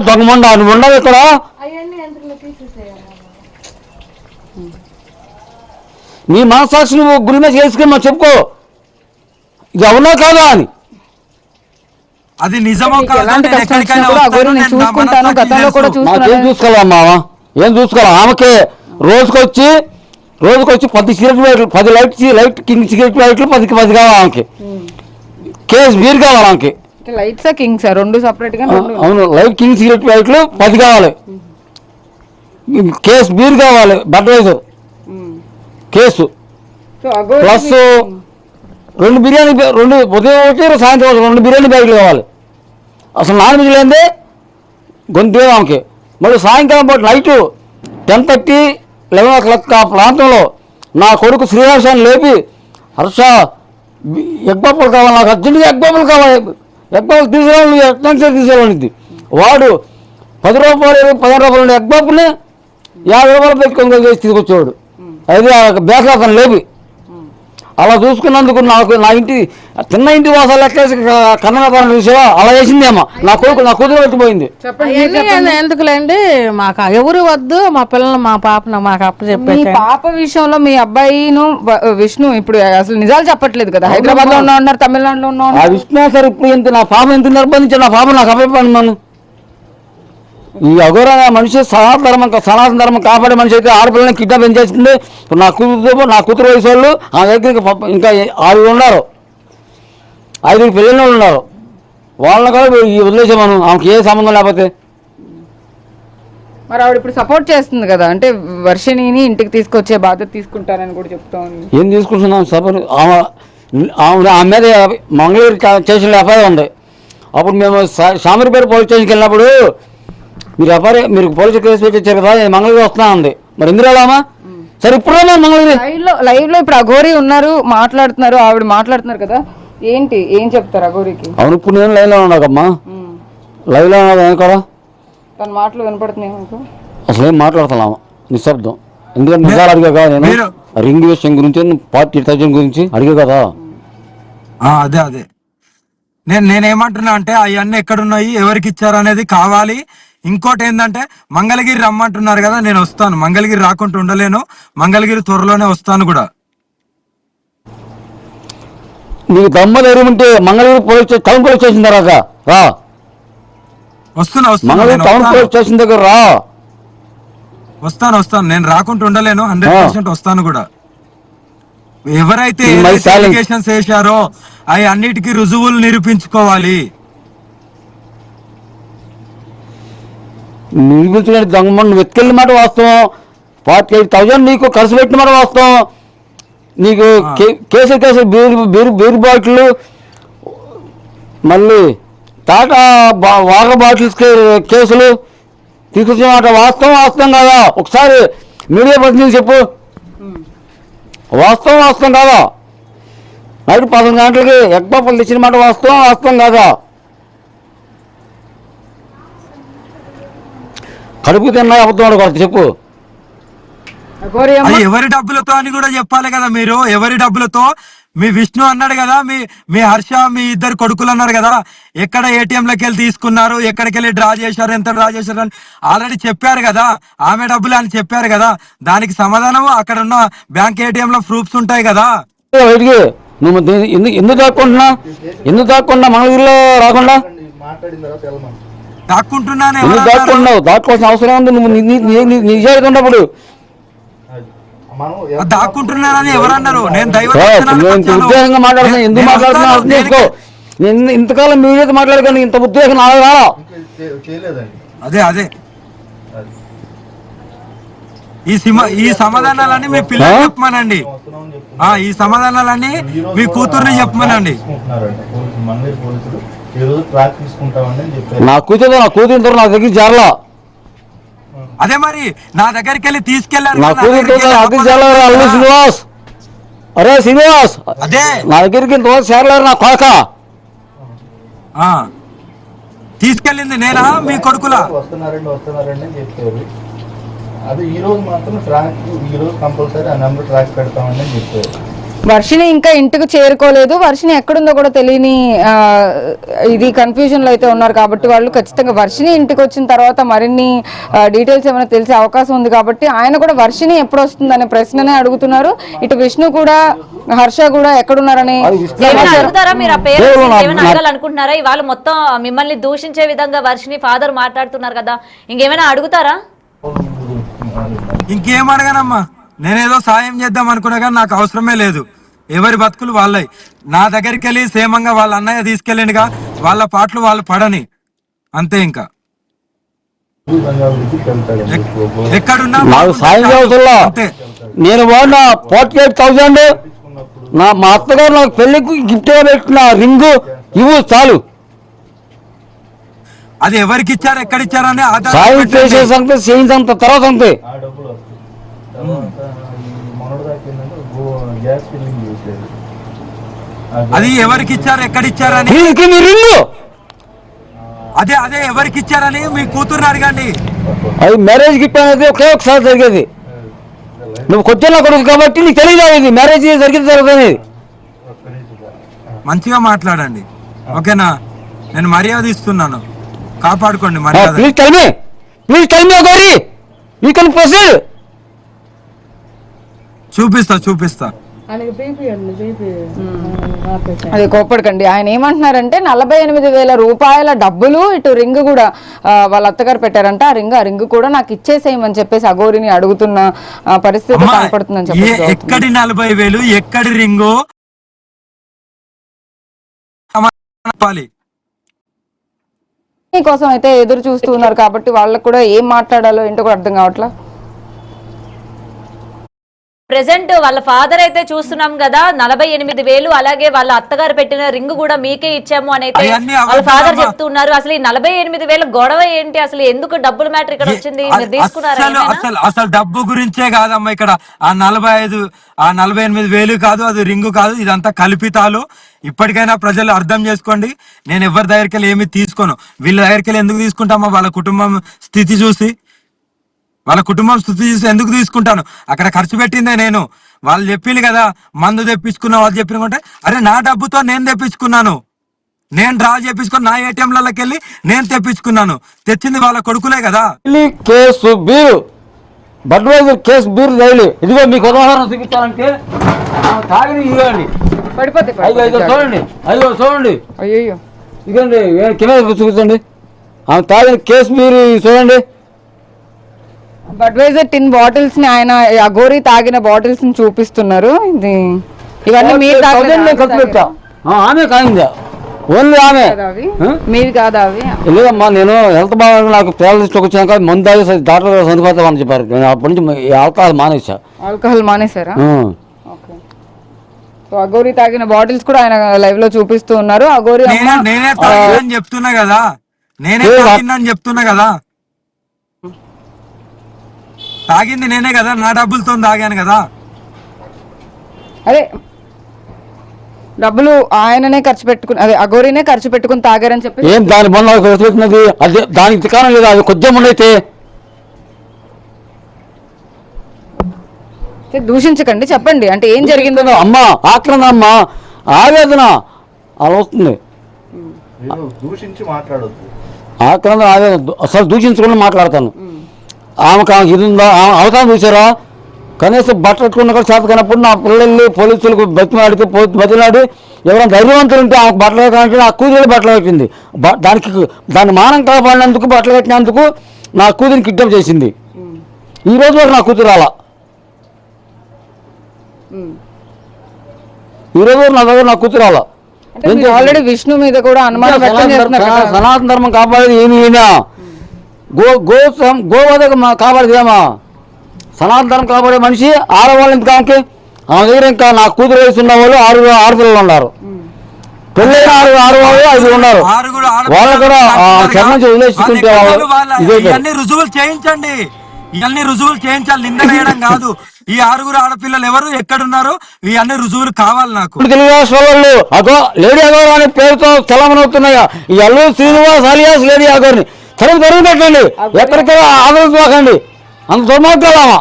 దొంగమండ నువ్వు ఉండవు ఇక్కడ. నీ మనసాక్షి నువ్వు గురి మీద చేసుకుని మనం చెప్పుకో ఇది అవునా కాదా అని. అది నిజమో నాకేం చూసుకోవాలమ్మా, ఏం చూసుకోవాలి? ఆమెకే రోజుకొచ్చి 10 సిగరెట్ ప్యాకెట్లు, 10 లైట్ కింగ్ సిగరెట్ ప్యాకెట్లు 10 కావాలి ఆమెకి. కేసు బీర్ కావాలి ఆమెకి. లైట్సా కింగ్సా రెండు సెపరేట్ గా? అవును, లైట్ కింగ్ సిగరెట్ ప్యాకెట్లు 10 కావాలి. కేసు బీర్ కావాలి, బడ్వైజర్ కేసు ప్లస్ 2 బిర్యానీ, 2 ఉదయం ఒకటి సాయంత్రం 2 బిర్యానీ బ్యాగులు కావాలి. అసలు నాన్ వెజ్ లేదే గొంతు ఆమెకి. మళ్ళీ సాయంకాలం పాటు నైటు 10:30, 11 o'clock ఆ ప్రాంతంలో నా కొడుకు శ్రీహర్షాన్ని లేపి, హర్ష ఎగ్ పప్పులు కావాలి, నాకు అర్జెంటుగా ఎగ్ పప్పులు కావాలి, ఎగ్ పప్పులు తీసుకురావాలి, ఎక్స్టెన్షన్ తీసుకురావాలింది. వాడు 10 రూపాయలు 15 రూపాయలు ఉండే ఎగ్ పప్పుని 50 రూపాయలు పెట్టుకొని చేసి తీసుకొచ్చేవాడు. అది బ్యాక్ అతను లేపి. అలా చూసుకున్నందుకు నాకు నా ఇంటి చిన్న ఇంటి వాసాలు ఎక్కేసి కన్నడ చూసావా అలా వేసిందేమో. నా కూతురు పెట్టిపోయింది. ఎందుకులేండి, మాకు ఎవరు వద్దు, మా పిల్లలు మా పాపను మాకు అప్పు చెప్పారు. పాప విషయంలో మీ అబ్బాయిను విష్ణు ఇప్పుడు అసలు నిజాలు చెప్పట్లేదు కదా. హైదరాబాద్ లో ఉన్నారు, తమిళనాడులో ఉన్నారు. ఆ విష్ణు సార్ ఇప్పుడు ఎంత నా పాప ఎంత నిర్బంధించారు, నా పాప నాకు అప్పచెప్పాను. మనం ఈ అఘోర మనిషి సనాతన ధర్మం కాపాడే మనిషి అయితే ఆడపిల్లని కిడ్నాప్ ఏం చేస్తుంది. నా కూతురు వయసు వాళ్ళు ఆ దగ్గర ఇంకా 6 ఉన్నారు, 5 పిల్లలు ఉన్నారు. వాళ్ళని కూడా వదిలేసే మనం, ఆమెకి ఏ సంబంధం లేకపోతే. మరి ఆవిడ ఇప్పుడు సపోర్ట్ చేస్తుంది కదా, అంటే వర్షిణిని ఇంటికి తీసుకొచ్చే బాధ్యత తీసుకుంటారని కూడా చెప్తా ఉంది. ఏం తీసుకుంటున్నాం సపోర్ట్? ఆమె మీద మంగళగిరి స్టేషన్లో ఎఫ్ఐఆర్ ఉంది. అప్పుడు మేము శామరిపేట పోలీస్ స్టేషన్కి వెళ్ళినప్పుడు మీరు పోలీసు కేసు పెట్టించారు కదా, మంగళగిరి వస్తున్నా ఉంది. మరి ఎందుకు రామా? సరే ఇప్పుడు మంగళగిరి లైవ్ లో ఇప్పుడు అఘోరి ఉన్నారు, మాట్లాడుతున్నారు, ఆవిడ మాట్లాడుతున్నారు కదా, ఏంటి ఏం చెప్తారు అఘోరికి? అవును, ఇప్పుడు నేను లైవ్ లో ఉన్నాకమ్మా, లైవ్ లో ఉన్నా కదా, తన మాటలు వినపడుతున్నాయి. అసలు ఏం మాట్లాడుతున్నామా నిశ్శబ్దం. ఎందుకంటే నిజాలు అడిగా కదా, నేను రింగ్ విషయం గురించి, పార్టీ గురించి అడిగా కదా. అదే నేనేమంటున్నా అంటే అవన్నీ ఎక్కడున్నాయి, ఎవరికి ఇచ్చారు అనేది కావాలి. ఇంకోటి ఏంటంటే మంగళగిరి రమ్మంటున్నారు కదా, నేను వస్తాను. మంగళగిరి రాకుండా ఉండలేను, మంగళగిరి త్వరలోనే వస్తాను కూడా. నీకు దమ్మలు ఎరువుంటే మంగళగిరి టౌన్ పోలీస్ స్టేషన్ దగ్గర రా. వస్తున్నా మంగళగిరి టౌన్ పోలీస్ స్టేషన్ దగ్గర రా. వస్తాను, నేను రాకుండా ఉండలేను, 100% వస్తాను కూడా. ఎవరైతే అలిగేషన్స్ వేశారో అవి అన్నిటికీ రుజువులు నిరూపించుకోవాలి. నిరూపించలేని దొంగ నువ్వు ఎత్తుకెళ్ళిన మాట వాస్తవం. 48,000 నీకు ఖర్చు పెట్టిన మాట వాస్తవం. నీకు కేసు బీర్ బాటిల్, మళ్ళీ టాటా వాటర్ బాటిల్స్ కేసులు తీసుకొచ్చిన మాట వాస్తవం కాదా? ఒకసారి మీడియా ప్రతినిధి చెప్పు, వాస్తవం కాదా? నైట్ 11 గంటలకి ఎగ్ పప్పులు తెచ్చిన మాట వాస్తవం కాదా? కడుపు తిన్నా అబద్ధం కొడతా చెప్పు. ఎవరి డబ్బులతో అని కూడా చెప్పాలి కదా మీరు. ఎవరి డబ్బులతో? మీ విష్ణు అన్నాడు కదా, మీ హర్ష, మీ 2 కొడుకులు అన్నారు కదా, ఎక్కడ ఏటీఎంలోకి వెళ్ళి తీసుకున్నారు, ఎక్కడికి వెళ్ళి డ్రా చేశారు, ఎంత డ్రా చేశారు అని ఆల్రెడీ చెప్పారు కదా. ఆమె డబ్బులు అని చెప్పారు కదా, దానికి సమాధానం అక్కడ ఉన్న బ్యాంక్ ఏటీఎం లో ప్రూఫ్స్ ఉంటాయి కదా. నువ్వు ఎందుకు దాక్కుంటున్నా మంగళగిరిలో రాకుండా? దాక్కోవాల్సిన అవసరం ఉంది. నువ్వు నిజాయితీ ఉన్నప్పుడు దాక్కుంటున్నానని ఎవరన్నారు? నేను ఉద్దేశంగా మాట్లాడుతున్నా. ఎందుకు మాట్లాడుతున్నా అర్థం చేసుకో. నేను ఇంతకాలం మీడియాతో మాట్లాడగాను, ఇంత ఉద్దేశం నాలుగా. అదే ఈ సమాధానాలన్నీ మీ పిల్లలు చెప్పమనండి. ఈ సమాధానాలన్నీ మీ కూతుర్ని చెప్పమనండి. నా కూతురు నా దగ్గర చేరలా. అదే మరి నా దగ్గరికి వెళ్ళి తీసుకెళ్లారు. శ్రీనివాస్, అరే శ్రీనివాస్, అదే నా దగ్గరికి చేరలేరు నా కొడక. తీసుకెళ్ళింది నేనా మీ కొడుకులా? వస్తున్నారండి అని చెప్పారు. అది ఈ రోజు మాత్రం ట్రాక్, ఈ రోజు కంపల్సరీ ఆ నెంబర్ ట్రాక్ పెడతామని చెప్పారు. వర్షిని ఇంకా ఇంటికి చేరుకోలేదు. వర్షిని ఎక్కడుందో కూడా తెలియని ఇది కన్ఫ్యూజన్ లో అయితే ఉన్నారు. కాబట్టి వాళ్ళు ఖచ్చితంగా వర్షిని ఇంటికి వచ్చిన తర్వాత మరిన్ని డీటెయిల్స్ ఏమైనా తెలిసే అవకాశం ఉంది. కాబట్టి ఆయన కూడా వర్షిని ఎప్పుడు వస్తుంది అనే ప్రశ్ననే అడుగుతున్నారు. ఇటు విష్ణు కూడా హర్ష కూడా ఎక్కడున్నారని అడుగుతారా మీరు? ఆ పేరెంట్స్ ఏమైనా అడగాలనుకుంటున్నారా? ఇవాళ మొత్తం మిమ్మల్ని దూషించే విధంగా వర్షిని ఫాదర్ మాట్లాడుతున్నారు కదా, ఇంకేమైనా అడుగుతారా? ఇంకేం అడగానమ్మా, నేనేదో సాయం చేద్దాం అనుకున్నా కానీ నాకు అవసరమే లేదు. ఎవరి బతుకులు వాళ్ళవి. నా దగ్గరికి వెళ్ళి సేమంగా వాళ్ళ అన్నయ్య తీసుకెళ్ళిండుగా, వాళ్ళ పాటలు వాళ్ళు పడని అంతే. ఇంకా ఎక్కడున్నా నాకు సాయం చేయవసరంలా. నేను వాడిన 48,000 మా అత్తగారు నాకు పెళ్లికి గిఫ్ట్ పెట్టిన రింగు ఇవ్వు చాలు. అది ఎవరికి ఇచ్చారు, ఎక్కడిచ్చారని సాయం చేసే సంగతి చేయించంత తర్వాత అంతే. ఆ డబ్బులు వస్తాయి. తర్వాత మొన్నటి దాకా ఏంటంటే గ్యాస్ ఫిల్లింగ్ చేసేది. అది ఎవరికి ఇచ్చారు, ఎక్కడిచ్చారని రింగు అదే అదే ఎవరికి ఇచ్చారని మీ కూతుర్ని అడగండి. అది మ్యారేజ్ గిఫ్ట్ అనేది ఒకే ఒకసారి జరిగేది. నువ్వు కొద్దిగా కొడుకు కాబట్టి నీకు తెలియదు ఇది మ్యారేజ్ జరిగింది జరుగుతుంది. మంచిగా మాట్లాడండి, ఓకేనా? నేను మర్యాద ఇస్తున్నాను, కాపాడుకోండి మర్యాద. Please tell me Gauri, you can proceed. చూపిస్తా. అది కోప్పడకండి. ఆయన ఏమంటున్నారంటే 48,000 రూపాయల డబ్బులు ఇటు రింగ్ కూడా వాళ్ళ అత్తగారు పెట్టారంట. ఆ రింగ్ కూడా నాకు ఇచ్చేసేయమని చెప్పేసి అఘోరిని అడుగుతున్న పరిస్థితి కనపడుతుందని చెప్పి. ఎక్కడి 40,000, ఎక్కడి రింగు కోసం అయితే ఎదురు చూస్తూ ఉన్నారు. కాబట్టి వాళ్ళకు కూడా ఏం మాట్లాడాలో ఏంటో కూడా అర్థం కావట్లా. ప్రెసెంట్ వాళ్ళ ఫాదర్ అయితే చూస్తున్నాం కదా 48,000, అలాగే వాళ్ళ అత్తగారు పెట్టిన రింగ్ కూడా మీకే ఇచ్చాము అని అయితే వాళ్ళ ఫాదర్ చెప్తున్నారు. అసలు ఈ 48,000 గొడవ ఏంటి? అసలు ఎందుకు డబ్బుల మ్యాటర్ ఇక్కడ వచ్చింది? మీరు తీసుకున్నారా? అసలు డబ్బు గురించే కాదమ్మా ఇక్కడ. ఆ 48,000 కాదు, అది రింగు కాదు, ఇదంతా కల్పితాలు. ఇప్పటికైనా ప్రజలు అర్థం చేసుకోండి. నేను ఎవరి దగ్గరికి వెళ్ళి ఏమి తీసుకోను. వీళ్ళ దగ్గరికి వెళ్ళి ఎందుకు తీసుకుంటామా? వాళ్ళ కుటుంబం స్థితి చూసి ఎందుకు తీసుకుంటాను? అక్కడ ఖర్చు పెట్టిందే నేను. వాళ్ళు చెప్పింది కదా మందు తెప్పించుకున్నా, వాళ్ళు చెప్పినకుంటే అరే నా డబ్బుతో నేను తెప్పించుకున్నాను, నేను డ్రా చేపించుకుని నా ఏటీఎంలకి వెళ్ళి నేను తెప్పించుకున్నాను. తెచ్చింది వాళ్ళ కొడుకులే కదా. Case beer Budweiser case beer రైలు. ఇదిగో మీకు ఉదాహరణ చూపించాలంటే తాగిని ఇవ్వండి, చూడండి, చూడండి, అయ్యో ఇదండి కింద చూపించండి. ఆమె తాగిన కేసు బీరు చూడండి. బడ్వైజర్ టిన్ బాటిల్స్ ని ఆయన అఘోరి తాగిన బాటిల్స్ ని చూపిస్తున్నారు. ఇవన్నీ మీరు ఖర్చు పెట్టా. ఆమె కాయిందా? ఓన్లీ ఆమె మీది కాదా అవి? లేదమ్మా, నేను హెల్త్ బాగా నాకు పేదలిస్ట్కి వచ్చాక మందు తాగి డాక్టర్ చనిపోతామని చెప్పారు. నేను అప్పటి నుంచి ఆల్కహాల్ మానేశారా? అఘోరి తాగిన బాటిల్స్ కూడా ఆయన లైవ్ లో చూపిస్తూ ఉన్నారు. అఘోరి నేనే చెప్తున్నా కదా, చెప్తున్నా కదా, తాగింది నేనే కదా, నా డబ్బులతో తాగాను కదా. అదే డబ్బులు ఆయననే ఖర్చు పెట్టుకుని, అదే అఘోరినే ఖర్చు పెట్టుకుని తాగారని చెప్పి. ఏం దాని మొన్న ఖర్చు పెట్టినది? అదే దానికి కారణం లేదా? అది కొద్దిగా ఉండైతే దూషించకండి, చెప్పండి అంటే ఏం జరిగిందో. అమ్మా ఆక్రమణ, అమ్మా ఆవేదన అలా వస్తుంది. దూషించి మాట్లాడొద్దు. ఆక్రమణ ఆవేదన అసలు దూషించకుండా మాట్లాడతాను. ఆమెకు ఇది ఉందా? అవతారం చూసారా? కనీసం బట్టలు ఎట్టుకున్న కూడా చేత కానప్పుడు నా పిల్లల్ని పోలీసులకు బతిమాడితే బతిలాడి ఎవరైనా ధైర్యవంతులు ఉంటే ఆమెకు బట్టలు కట్టినంటే నా కూతురు బట్టలు కట్టింది. దాని మానం కాపాడినందుకు బట్టలు కట్టినందుకు నా కూతురిని కిడ్నాప్ చేసింది. ఈ రోజు వరకు నా కూతురు అలా, ఈ రోజు వరకు నా దగ్గర నా కూతురు అలా. ఆల్రెడీ విష్ణు మీద కూడా అనుమానం సనాతన ధర్మం కాపాడేది ఏమి గోవధకు కాపాడేదేమా? సనాతన ధర్మం కాపాడే మనిషి ఆడవాళ్ళు ఎంత కాకి ఆమె దగ్గర ఇంకా నా కూతురు వయసు ఉన్న వాళ్ళు 6 పిల్లలు ఉన్నారు. పెళ్ళైన 6 వాళ్ళు 5 ఉన్నారు. వాళ్ళు కూడా నుంచి వదిలేసుకుంటే ఇవన్నీ రుజువులు చేయించండి, ఇవన్నీ రుజువులు చేయించాలి. నింద వేయడం కాదు. ఈ 6 ఆడపిల్లలు ఎవరు, ఎక్కడున్నారు, ఇవన్నీ రుజువులు కావాలి నాకు. తెలుగు రాష్ట్రాల్లో లేడీ అగౌర్ అనే పేరుతో చలమనవుతున్నాయా ఈ అల్లూరి శ్రీనివాస్ అలియాస్ లేడీ అగౌర్ని తరుగు పెట్టండి. ఎక్కడికైనా ఆదరించకండి. అంత దుర్మార్గాలమా?